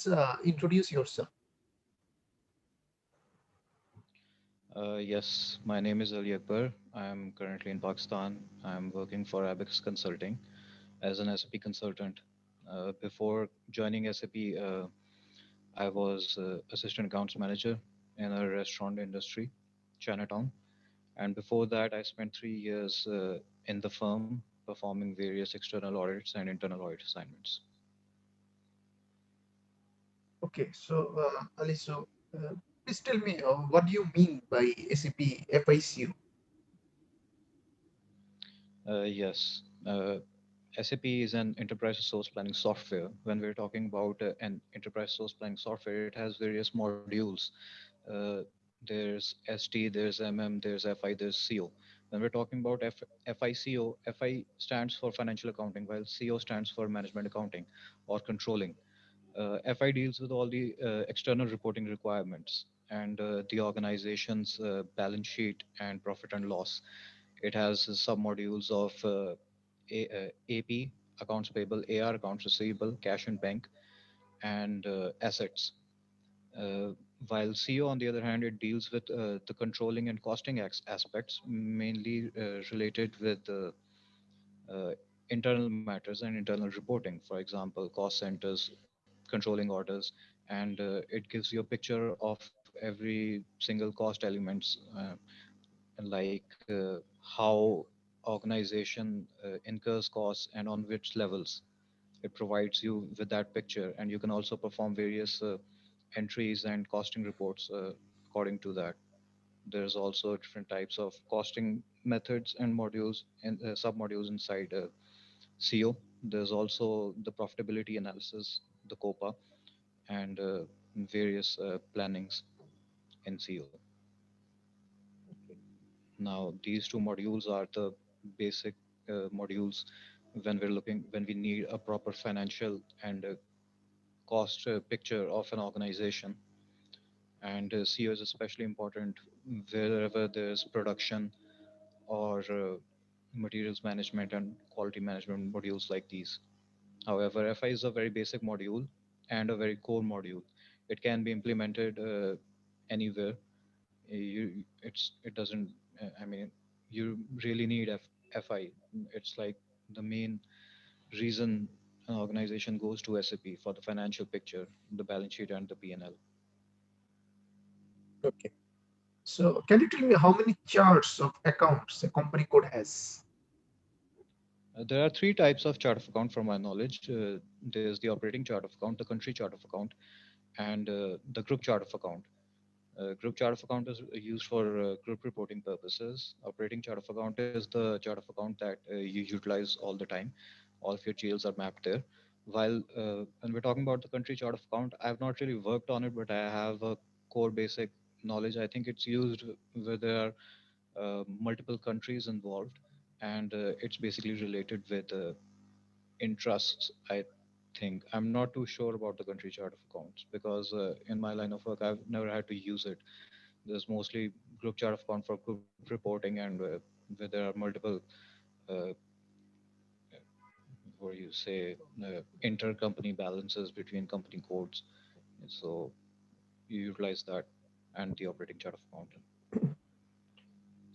please introduce yourself? Yes, my name is Ali Akbar. I am currently in Pakistan. I am working for Abex Consulting as an SAP consultant. Before joining SAP, I was assistant accounts manager in a restaurant industry, Chinatown. And before that, I spent 3 years in the firm performing various external audits and internal audit assignments. Okay, so Ali, so please tell me what do you mean by SAP FICO? Yes. SAP is an enterprise resource planning software. When we're talking about an enterprise resource planning software, it has various modules. Uh, there's SD, there's MM, there's FI, there's CO. When we're talking about FICO, FI stands for financial accounting, while CO stands for management accounting or controlling. FI deals with all the external reporting requirements and the organization's balance sheet and profit and loss. It has sub-modules of AP, accounts payable, AR, accounts receivable, cash and bank, and assets. Uh, while CO, on the other hand, it deals with the controlling and costing aspects, mainly related with uh, internal matters and internal reporting. For example, cost centers, controlling orders, and it gives you a picture of every single cost elements, like how organization incurs costs and on which levels. It provides you with that picture, and you can also perform various entries and costing reports according to that. There's also different types of costing methods and modules and sub-modules inside CO. There's also the profitability analysis, the COPA, and various plannings in CO. Now, these two modules are the basic modules when we need a proper financial and cost picture of an organization. And CO is especially important wherever there's production or materials management and quality management modules like these. However, FI is a very basic module and a very core module. It can be implemented anywhere. It doesn't. I mean, you really need FI. It's like the main reason an organization goes to SAP for the financial picture, the balance sheet, and the P&L. Okay. So can you tell me how many charts of accounts a company code has? There are three types of chart of account from my knowledge. There's the operating chart of account, the country chart of account, and the group chart of account. Group chart of account is used for group reporting purposes. Operating chart of account is the chart of account that you utilize all the time. All of your GLs are mapped there. While when we're talking about the country chart of account, I've not really worked on it, but I have a core basic knowledge. I think it's used where there are multiple countries involved, and it's basically related with interests. I think I'm not too sure about the country chart of accounts because in my line of work, I've never had to use it. There's mostly group chart of account for group reporting, and where there are multiple, uh, what do you say, intercompany balances between company codes. So you utilize that and the operating chart of account.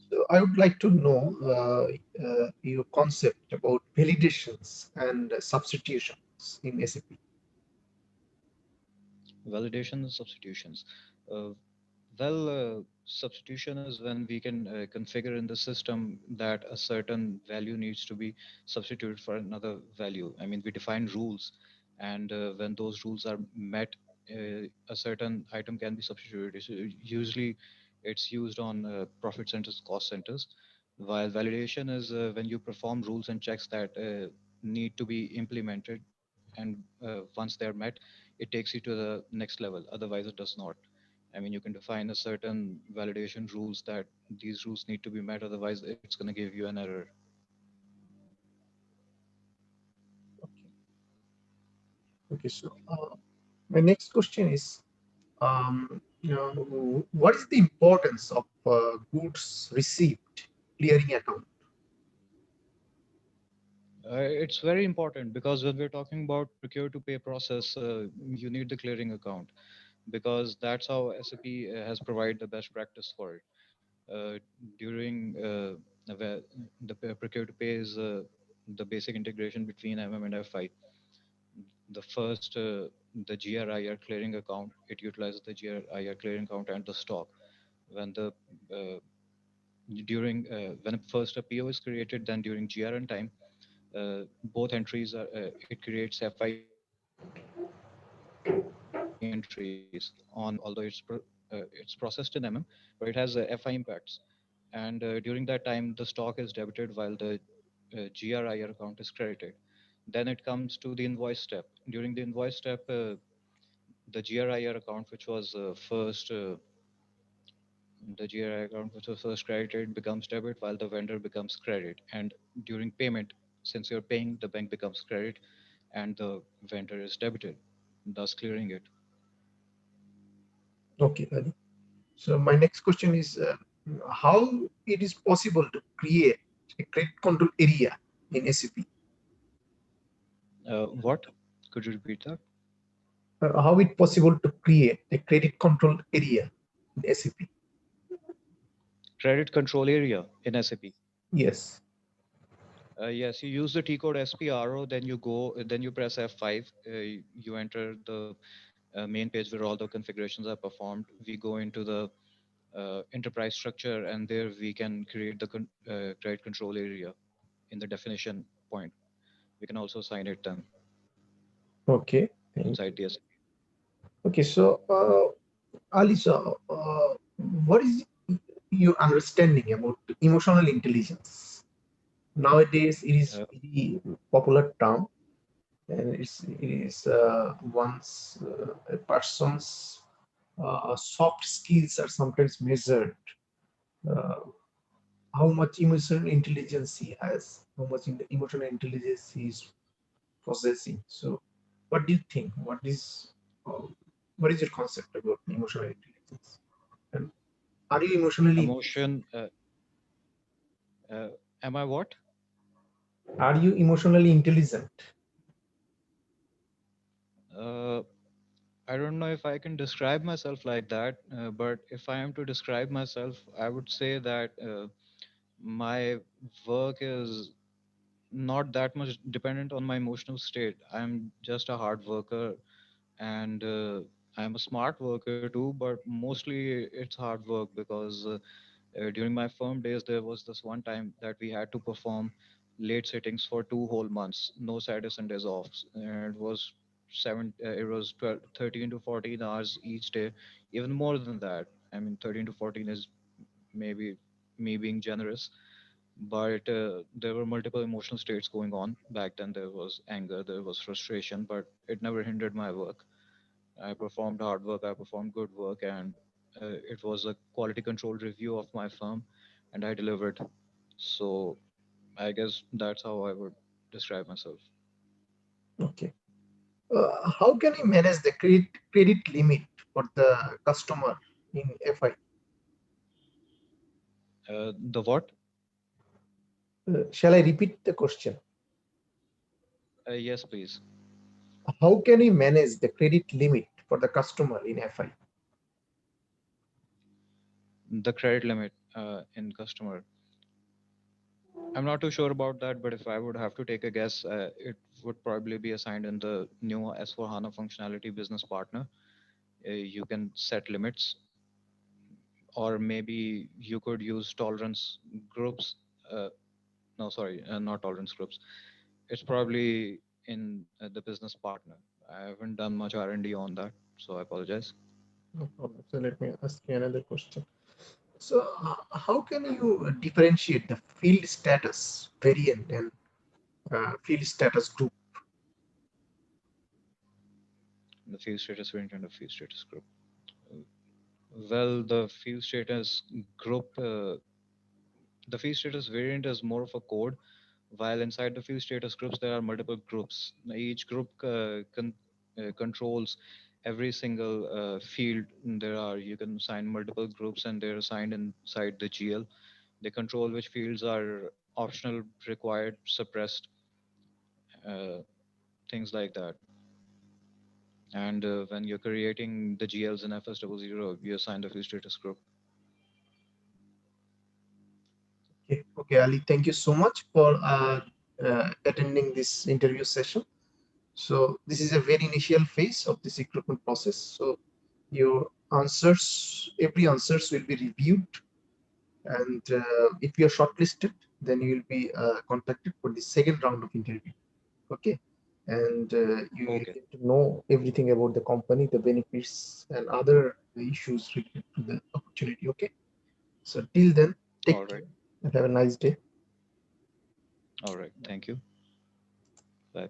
So I would like to know your concept about validations and substitutions in SAP. Validation and substitutions. Uh, substitution is when we can configure in the system that a certain value needs to be substituted for another value. I mean, we define rules, and when those rules are met, a certain item can be substituted. So usually, it's used on profit centers, cost centers, while validation is when you perform rules and checks that need to be implemented, and once they're met, it takes you to the next level. Otherwise, it does not. I mean, you can define a certain validation rules that these rules need to be met, otherwise it's going to give you an error. Okay. Okay. So my next question is, what is the importance of goods received clearing account? It's very important because when we're talking about procure to pay process, you need the clearing account because that's how SAP has provided the best practice for it. During where the procure to pay is the basic integration between MM and FI. The first, the GRIR clearing account, it utilizes the GRIR clearing account and the stock. When the during when first a PO is created, then during GRN time, both entries are it creates FI entries on although it's processed in MM, but it has FI impacts. And during that time, the stock is debited while the GRIR account is credited. Then it comes to the invoice step. During the invoice step, the GRIR account, which was first the GRI account which was first credited becomes debit while the vendor becomes credit. And during payment, since you're paying, the bank becomes credit and the vendor is debited, thus clearing it. Okay, Ali. So my next question is how it is possible to create a credit control area in SAP? What? Could you repeat that? How it possible to create a credit control area in SAP? Credit control area in SAP. Yes. Yes, you use the T code SPRO, then you go, then you press F5, you enter the main page where all the configurations are performed. We go into the enterprise structure, and there we can create the credit control area in the definition point. We can also assign it then Okay. Thank inside you. the SAP. Okay. So, Alisa, what is your understanding about emotional intelligence? Nowadays, it is very popular term, and it is once a person's soft skills are sometimes measured. Uh, how much emotional intelligence he has, how much emotional intelligence he is possessing. So, what do you think? Uh, what is your concept about emotional intelligence? And are you emotionally intelligent? Emotion, uh, am I what? Are you emotionally intelligent? Uh, I don't know if I can describe myself like that, but if I am to describe myself, I would say that my work is not that much dependent on my emotional state. I'm just a hard worker and I'm a smart worker too, but mostly it's hard work because during my firm days, there was this one time that we had to perform late sittings for 2 whole months, no Saturday Sundays off. And it was it was 12, 13 to 14 hours each day, even more than that. I mean, 13 to 14 is maybe me being generous, but there were multiple emotional states going on back then. There was anger, there was frustration, but it never hindered my work. I performed hard work, I performed good work, and it was a quality control review of my firm, and I delivered. So I guess that's how I would describe myself. Okay. How can you manage the credit limit for the customer in FI? The what? Shall I repeat the question? Yes, please. How can you manage the credit limit for the customer in FI? The credit limit in customer. I'm not too sure about that, but if I would have to take a guess, it would probably be assigned in the new S4 HANA functionality business partner. You can set limits, or maybe you could use tolerance groups. Uh, no, sorry, not tolerance groups. It's probably in the business partner. I haven't done much R&D on that, so I apologize. No problem. So let me ask you another question. So how can you differentiate the field status variant and field status group? The field status variant and the field status group. Uh, Well, group, the field status variant is more of a code, while inside the field status groups there are multiple groups. Each group controls every single field. There are you can assign multiple groups, and they're assigned inside the GL. They control which fields are optional, required, suppressed. uh, things like that. And when you're creating the GLs in FS00, you assign the field status group. Okay, okay, Ali, thank you so much for attending this interview session. So this is a very initial phase of this recruitment process. So your answers, every answers will be reviewed, and if you are shortlisted, then you will be contacted for the second round of interview. Okay, and you will Okay. get to know everything about the company, the benefits, and other issues related to the opportunity. Okay, so till then, All take right. care and have a nice day. All right. Thank you. Bye.